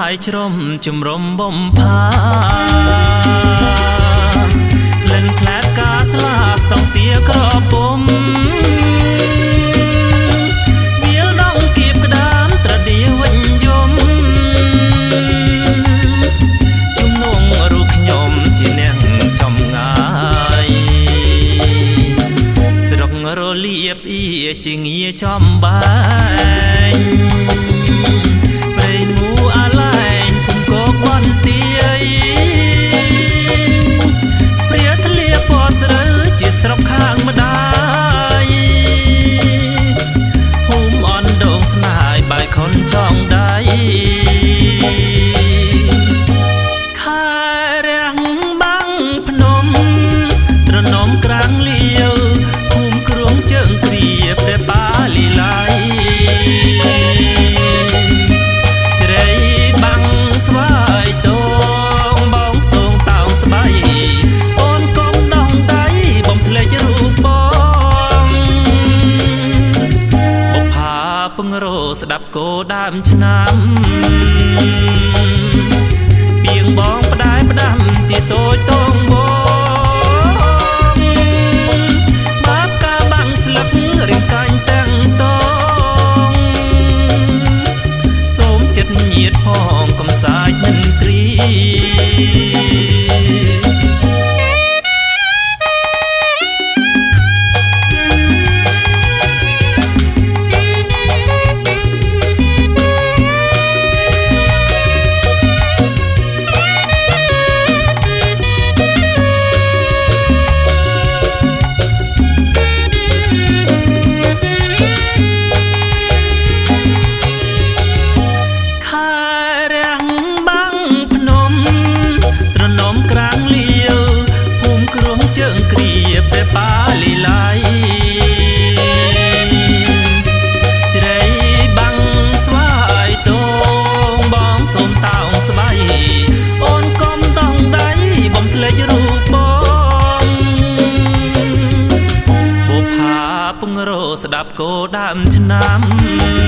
យជ្រំជំរំបំផាក្លិនខ្លែតកាស្លាស្ទង់ទាក្រពុំវាលដងគៀបក្តាមត្រដៀវិញយំជំនងរូបខ្ញុំជាអ្នកចំងាយស្រុករលៀបអ៊ីជាងារចំបែងស្រុកខាងម្ដាយភូមិអនដងស្នាយបាយខុនចងដៃខែរាំងបាំងភ្នំត្រនំក្រាំងលាវភូមិគ្រងជើងគ្រៀបតែប៉ាលីឡៃជ្រៃបាំងស្វាយតងបងសងតោងស្បៃពងរោស្ដាប់គោដើមឆ្នាំពីងបងផ្ដាយផ្ដាំទីតូចតងបងបាបកាបាំងស្លឹករៀងកាញ់ទាំងតងសូមចិត្តញាតផងកំសាយមិនទ្រីប៉ាលីឡៃជ្រៃបាំងស្វាយតងបងសូមតោងស្បៃអូនកុំតង់ដៃបំភ្លេចរូបបងបុប្ផាពងរោស្ដាប់គោដើមឆ្នាំ